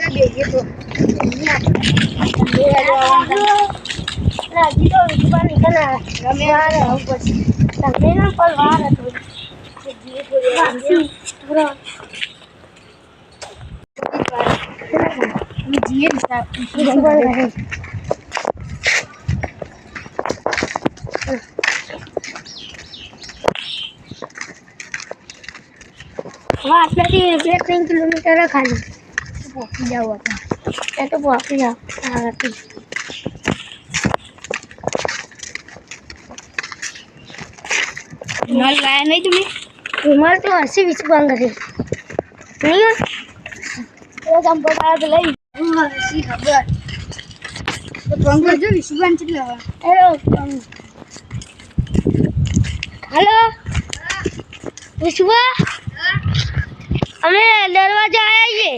બેહીએ તો રાજી તો વિશ્વા નીકળા રમ્યા રહું પછી તમને ના પર વાર હતો જીએ આટલાથી 2-3 કિલોમીટર ખાલી પહોંચી જાવ આપણે તો પહોંચી જાવ આગળથી નલ લાયા નહીં તમે રૂમાલ તો હશે વિશ્વાંગરે નહીં ચંપો તો લઈ હસી ખબર તો પંકજ જો વિશ્વાન કેટલા હેલો વિશ્વા અમે દરવાજા આવીએ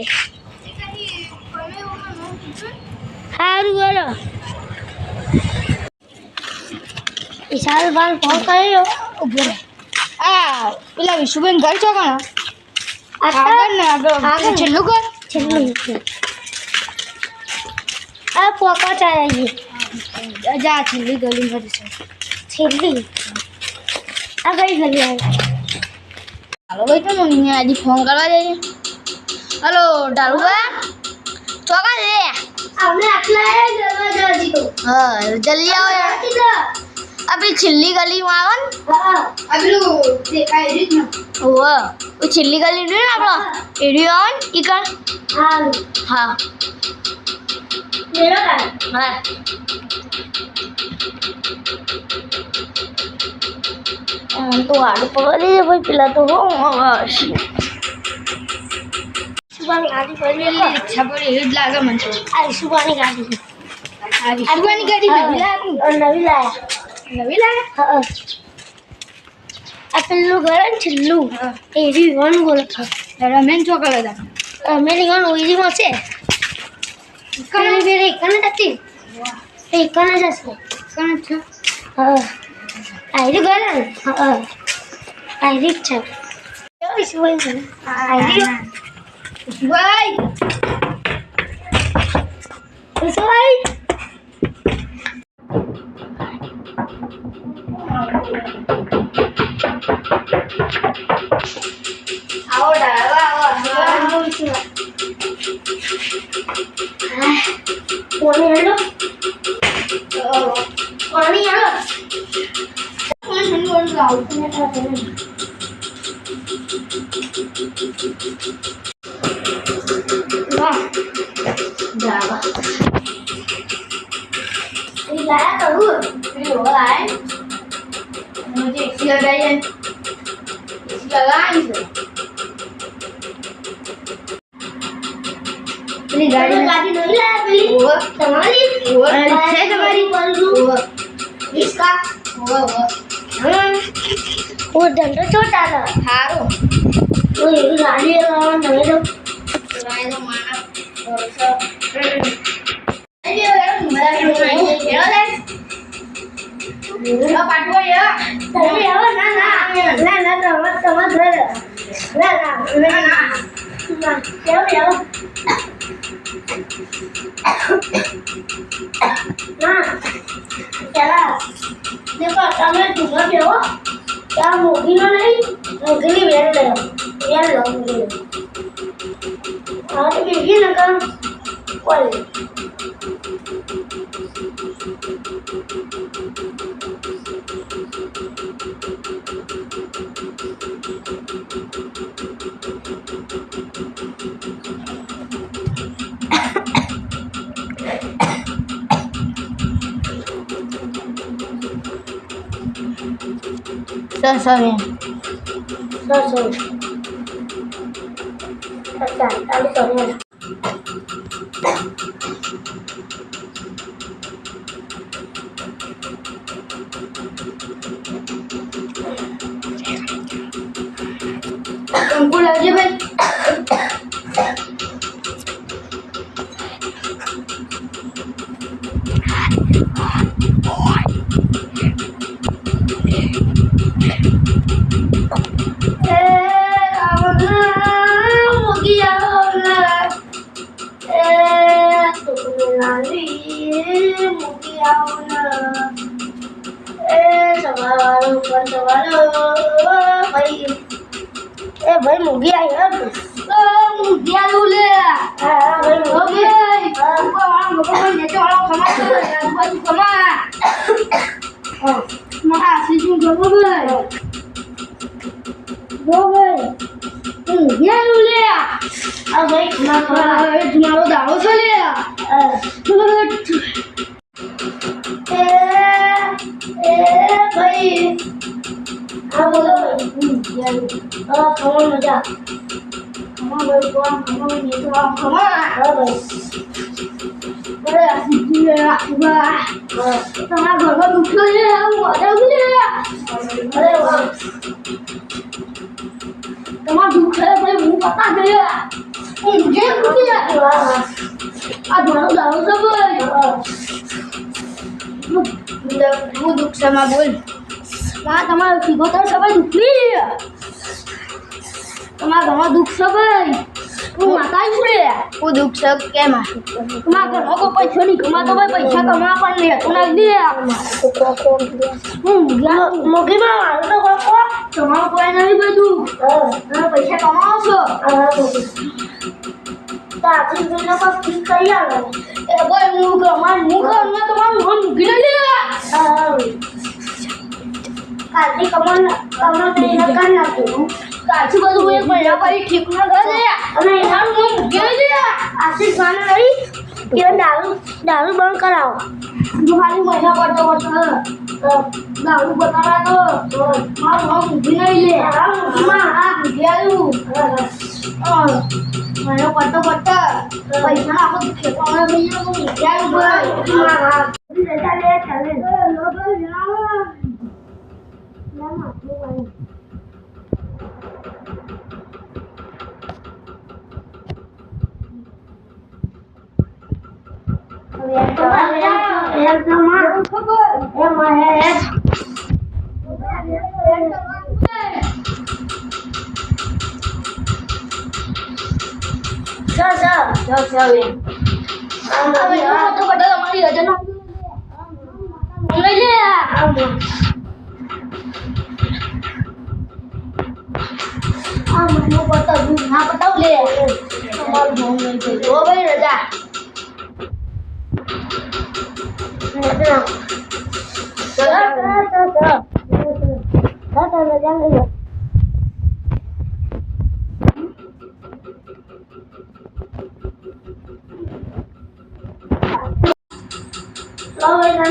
સારું બોલો વિશાલ બાલ ફોન કર્યો ઉભો રહે પેલા વિશુબેન ઘર છો કણ આગળ ને આગળ છેલ્લું ઘર છેલ્લું આ પોકા ચાલીએ જા છેલ્લી ગલી ઘર છે છેલ્લી આ કઈ ગલી આવી હાલો ભાઈ તો મમ્મી આજે ફોન કરવા જઈએ હલો ડાલુબા ચોકા રે આપણે આટલા દરવાજા હજી તો હા જલ્દી આવો આપણી છેલ્લી ગલીમાં આવો ને હા પેલું દેખાય જ ને ઓહ તો છેલ્લી ગલી ને આપણો એરિયો આવો ને ઈ કણ હા હા મેરો કા હા તો આડું પકડી દે ભાઈ પેલા તો હો સુબાની ગાડી પડી ઈચ્છા પડી એ જ લાગે મને તો આ સુબાની ગાડી આગવાની ગાડી નવી લાગી નવી લાયા નવી લાગે હા આ પેલું ઘર ને છેલ્લું એરી વન બોલો રમેન ચોકડ હતા અમેરિકન ઓઈલીમાં છે કને બેરે કને તતી એ કને જશે કણ છે હા આઈરી ઘર ને હા આઈરી છે કેવી સુવાઈ છે આઈરી ભાઈ સુવાઈ આવો ડાળવા આવો પાણી આલો પાણી આલો વાહ ડાળવા એ લાયા કરું એ લાય मुझे इसी लगाई है इसी लगाई है પેલી ગાડી નહીં લાયા પેલી वो તમારી वो છે તમારી वो इसका वो वो धंधो छोटा था हारो वो ये गाड़ी लगाओ नहीं तो लाए तो माना और सब अरे यार मेरा नहीं है ले આ પાટવો યા તમે આવો ના ના ના ના તમાર ઘર ના ના ના ના કેવો આવો ના ચલા देखो તમે ઢૂંઢો કેવો ત્યાં મોગીનો નહીં મોગીની વેર લેવો વેર લો મોગીનો આ તો બીજી ન કામ કોઈ સર अच्छा चालू करो तुमको लगे भाई મૂકી આવો ને એ સવારો પણ સવારો ભાઈ એ ભાઈ મૂકી આવી હે મૂકી આવું લે હા ભાઈ ભગવાન ને ચાલો ખમા ખમા મહા સીજું ગયો ભાઈ મૂકી લે આ ભાઈ મારો દાડો છે લે ભાઈ હા બોલો ભાઈ મજા ખમા ભાઈ કોણ ખમા ને તો ખમા હા ભાઈ બરે આસી લે વાહ તમારા ઘરમાં દુખ્યો છે આવું મજા લે અરે વાહ તમારા દુખ છે ભાઈ હું પતા ગયા હું જે દુખી જાય આ મારો દાડો છે ભાઈ હું દુઃખ છે માં બોલ માં તમારો સિગોતર સવાય દુખી તમારા ઘરમાં દુઃખ છે ભાઈ હું માતા છું રે હું દુઃખ છે કેમ તમારા ઘરમાં કોઈ પૈસા નહીં કમાતો ભાઈ પૈસા કમા પણ લેતો નથી મોગીમાં મારું તો કોકો તમારું કોઈ નહીં બધું તમે પૈસા કમાવો છો તો આટલી પેલા પર ફીસ કરી આવે એ ભાઈ હું તમારું નામ મૂકી લે કાલથી કમર તૈયાર કરી નાખ્યું કાચું બધું એક મહિના પછી ઠીક ના કરે અને એનાનું નામ મૂકી લે આશીષ ગાને લઈ એ દારૂ બંધ કરાવો જો ખાલી મહિના પડતો દારૂ બતાડા તો મારું નામ મૂકી નહીં લે હા મૂકી આવ્યું મહિનો પડતો પૈસા ના આપણે ખેતરમાં લઈ જાવ મૂકી આવ્યું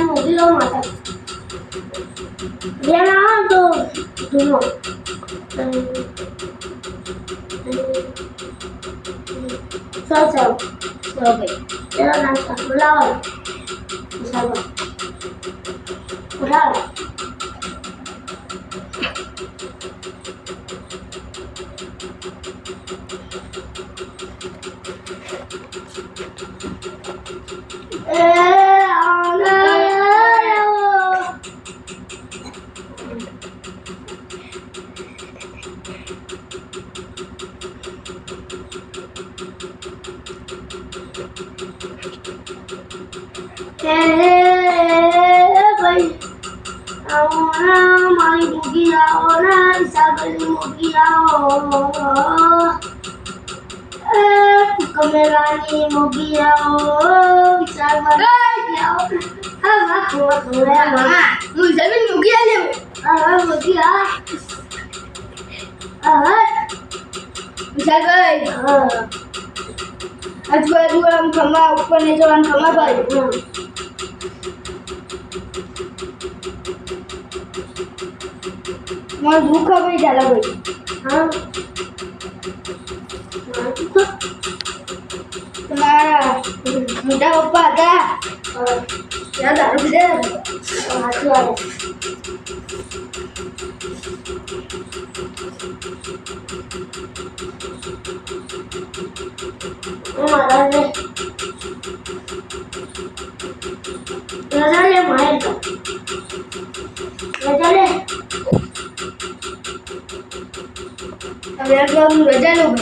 મૂકી લો માતા જેના તો જૂનો ભાઈ તેનો નાસ્તો બોલાવો બોલાવો ભાઈ મારી મૂકી આવો ને સાગરની મૂકી આવો કમેલાની મૂકી આવો સાગરની આવો હા હું જમીન મૂકી આવ્યો હા મૂકી વિશાલ ભાઈ આજુબાજુ આમ ખમા ઉપર ને જવાનું ખમા ભાઈ મારું દુઃખ ભાઈ ચાલે ભાઈ હા તમારા મોટા પપ્પા હતા ત્યાં દારૂ પીધે સાચી વાત રજા લો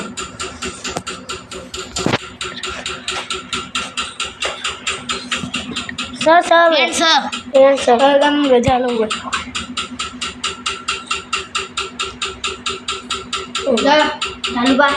sir sir friend sir friend sir તમે રજા લો બેઠો ચાલુબા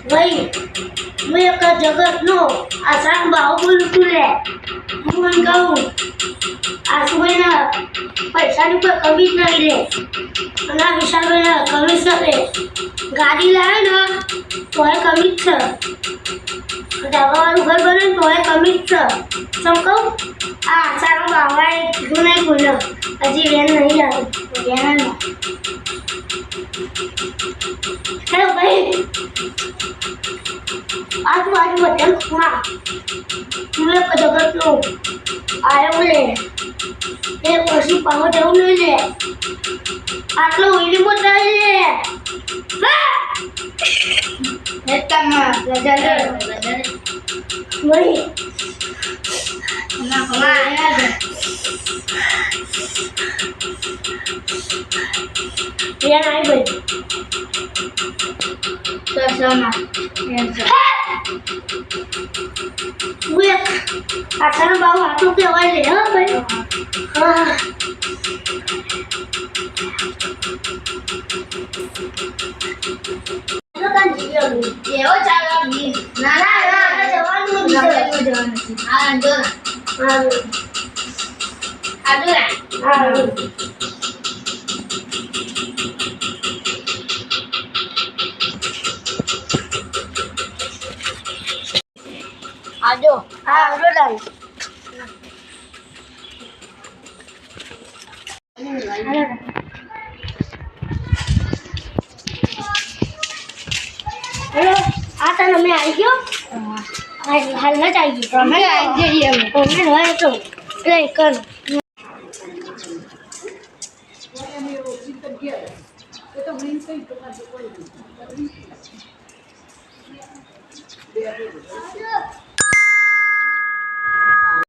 ભાઈ મેં એક જગતનો આ શાક બાહુબલી તું લે હું એમ કહું આ સુભાઈના પૈસાની કોઈ કમી જ નહીં લે અને આ વિશાલભાઈના કમી જ લે ગાડી લાવે ને તો એ કમી જ છે ધાબાવાળું ઘર બને તો એ કમી જ છે શું કહું આ આશાનું બાવાએ કીધું નહીં બોલ્યો હજી વેન નહીં આવી વેન હે ભાઈ આજુબાજુ બધા હું એક જગતનો આવ્યો લે એ પછી પાવો જવું નહીં લે આટલો વીડી મોટા લે ભાઈ આવી ભાઈ આટલા બાબુ આટલું કહેવાય લે હા ભાઈ હા એવો ચાલો ના જવાનું હા જો આજો હા રોડાઈ હેલો આ તને મેં આવી ગયો હાલ ન જ આવી ગયો તમે આવી જઈએ અમે તમને હોય તો પ્લે કર